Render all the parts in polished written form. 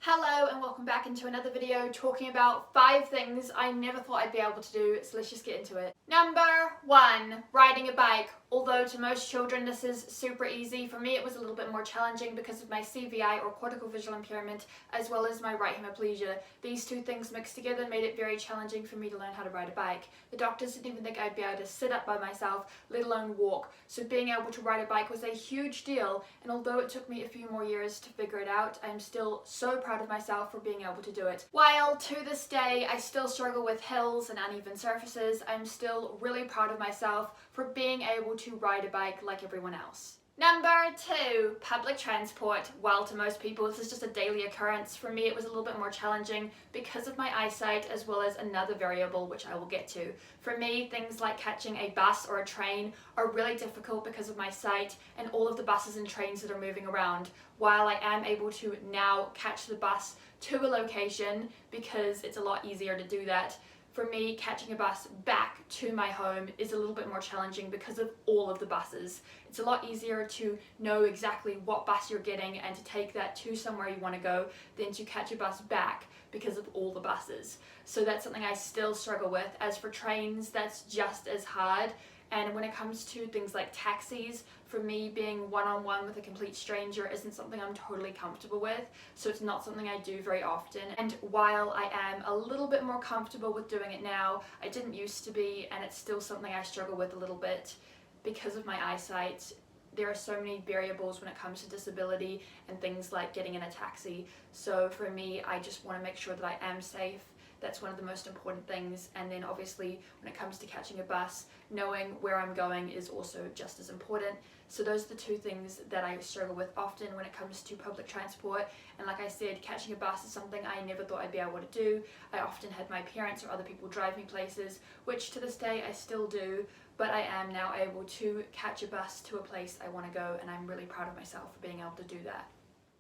Hello and welcome back into another video talking about 5 things I never thought I'd be able to do, so let's just get into it. Number 1, riding a bike. Although to most children this is super easy, for me it was a little bit more challenging because of my CVI or cortical visual impairment as well as my right hemiplegia. These two things mixed together made it very challenging for me to learn how to ride a bike. The doctors didn't even think I'd be able to sit up by myself, let alone walk, so being able to ride a bike was a huge deal, and although it took me a few more years to figure it out, I'm still so proud of myself for being able to do it. While to this day I still struggle with hills and uneven surfaces, I'm still really proud of myself for being able to ride a bike like everyone else. Number 2, public transport. While to most people this is just a daily occurrence, for me it was a little bit more challenging because of my eyesight as well as another variable which I will get to. For me, things like catching a bus or a train are really difficult because of my sight and all of the buses and trains that are moving around. While I am able to now catch the bus to a location because it's a lot easier to do that, for me, catching a bus back to my home is a little bit more challenging because of all of the buses. It's a lot easier to know exactly what bus you're getting and to take that to somewhere you want to go than to catch a bus back because of all the buses. So that's something I still struggle with. As for trains, that's just as hard. And when it comes to things like taxis, for me, being one-on-one with a complete stranger isn't something I'm totally comfortable with, so it's not something I do very often. And while I am a little bit more comfortable with doing it now, I didn't used to be, and it's still something I struggle with a little bit because of my eyesight. There are so many variables when it comes to disability and things like getting in a taxi. So for me, I just want to make sure that I am safe. That's one of the most important things. And then obviously when it comes to catching a bus, knowing where I'm going is also just as important. So those are the two things that I struggle with often when it comes to public transport. And like I said, catching a bus is something I never thought I'd be able to do. I often had my parents or other people drive me places, which to this day I still do, but I am now able to catch a bus to a place I want to go, and I'm really proud of myself for being able to do that.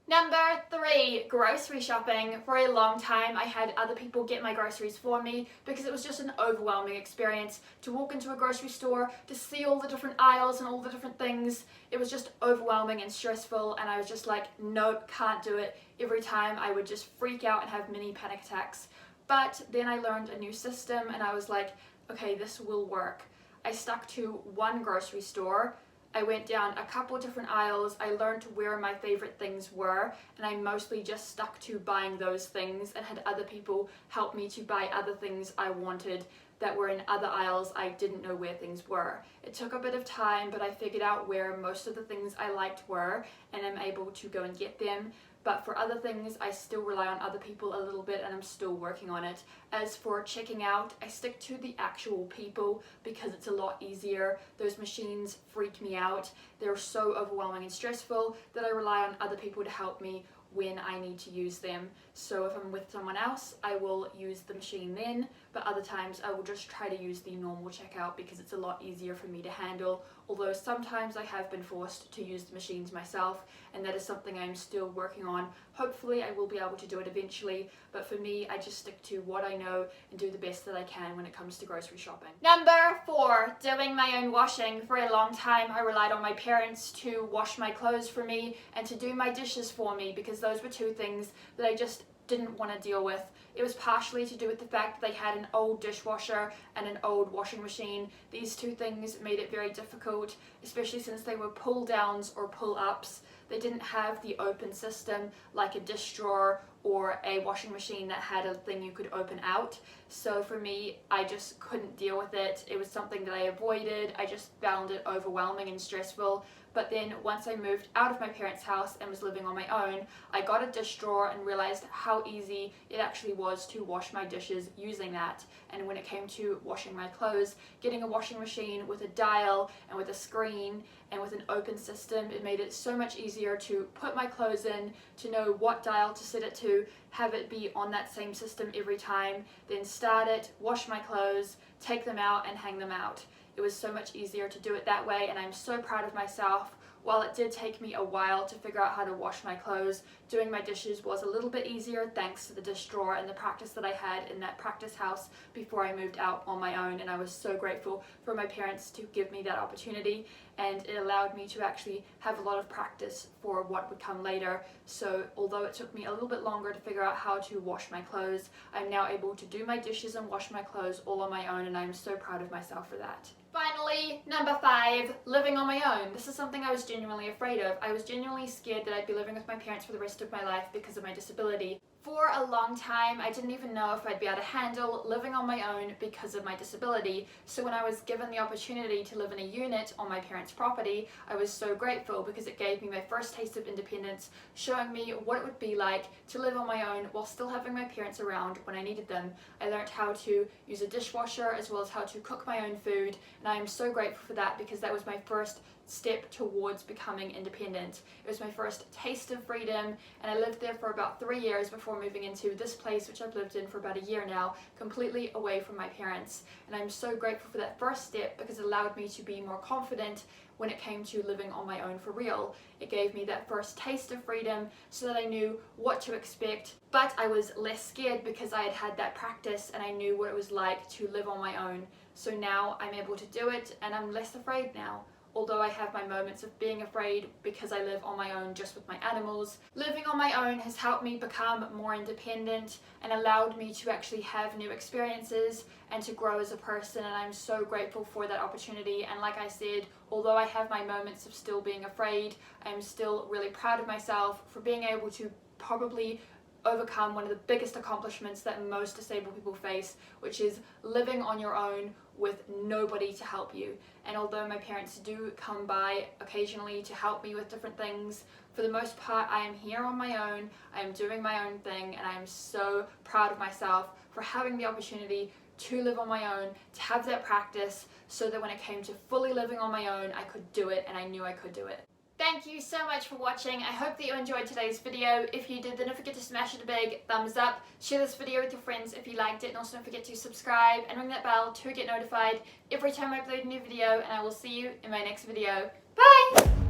Number 3, grocery shopping. For a long time I had other people get my groceries for me because it was just an overwhelming experience to walk into a grocery store, to see all the different aisles and all the different things. It was just overwhelming and stressful, and I was just like, nope, can't do it. Every time I would just freak out and have mini panic attacks. But then I learned a new system and I was like, okay, this will work. I stuck to one grocery store. I went down a couple of different aisles, I learned where my favorite things were, and I mostly just stuck to buying those things and had other people help me to buy other things I wanted that were in other aisles I didn't know where things were. It took a bit of time, but I figured out where most of the things I liked were, and I'm able to go and get them. But for other things, I still rely on other people a little bit, and I'm still working on it. As for checking out, I stick to the actual people because it's a lot easier. Those machines freak me out. They're so overwhelming and stressful that I rely on other people to help me when I need to use them. So if I'm with someone else, I will use the machine then, but other times I will just try to use the normal checkout because it's a lot easier for me to handle, although sometimes I have been forced to use the machines myself, and that is something I'm still working on. Hopefully I will be able to do it eventually, but for me I just stick to what I know and do the best that I can when it comes to grocery shopping. Number 4, doing my own washing. For a long time I relied on my parents to wash my clothes for me and to do my dishes for me because those were two things that I just didn't want to deal with. It was partially to do with the fact that they had an old dishwasher and an old washing machine. These two things made it very difficult, especially since they were pull downs or pull ups. They didn't have the open system like a dish drawer or a washing machine that had a thing you could open out. So for me, I just couldn't deal with it. It was something that I avoided. I just found it overwhelming and stressful. But then once I moved out of my parents' house and was living on my own, I got a dish drawer and realized how easy it actually was to wash my dishes using that. And when it came to washing my clothes, getting a washing machine with a dial and with a screen and with an open system, it made it so much easier to put my clothes in, to know what dial to set it to, have it be on that same system every time, then start it, wash my clothes, take them out and hang them out. It was so much easier to do it that way, and I'm so proud of myself. While it did take me a while to figure out how to wash my clothes doing my dishes was a little bit easier thanks to the dish drawer and the practice that I had in that practice house before I moved out on my own, and I was so grateful for my parents to give me that opportunity, and it allowed me to actually have a lot of practice for what would come later. So although it took me a little bit longer to figure out how to wash my clothes, I'm now able to do my dishes and wash my clothes all on my own, and I'm so proud of myself for that. Finally, number 5, living on my own. This is something I was genuinely afraid of. I was genuinely scared that I'd be living with my parents for the rest of my life because of my disability. For a long time, I didn't even know if I'd be able to handle living on my own because of my disability. So when I was given the opportunity to live in a unit on my parents' property, I was so grateful because it gave me my first taste of independence, showing me what it would be like to live on my own while still having my parents around when I needed them. I learned how to use a dishwasher as well as how to cook my own food, and I am so grateful for that because that was my first step towards becoming independent. It was my first taste of freedom, and I lived there for about 3 years before moving into this place, which I've lived in for about a year now, completely away from my parents. And I'm so grateful for that first step because it allowed me to be more confident when it came to living on my own for real. It gave me that first taste of freedom so that I knew what to expect, but I was less scared because I had had that practice and I knew what it was like to live on my own. So now I'm able to do it and I'm less afraid now. Although I have my moments of being afraid because I live on my own just with my animals, living on my own has helped me become more independent and allowed me to actually have new experiences and to grow as a person, and I'm so grateful for that opportunity. And like I said, although I have my moments of still being afraid, I'm still really proud of myself for being able to probably overcome one of the biggest accomplishments that most disabled people face, which is living on your own with nobody to help you. And although my parents do come by occasionally to help me with different things, for the most part I am here on my own, I am doing my own thing, and I am so proud of myself for having the opportunity to live on my own, to have that practice, so that when it came to fully living on my own, I could do it, and I knew I could do it. Thank you so much for watching. I hope that you enjoyed today's video. If you did, then don't forget to smash it a big thumbs up. Share this video with your friends if you liked it, and also don't forget to subscribe and ring that bell to get notified every time I upload a new video, and I will see you in my next video. Bye!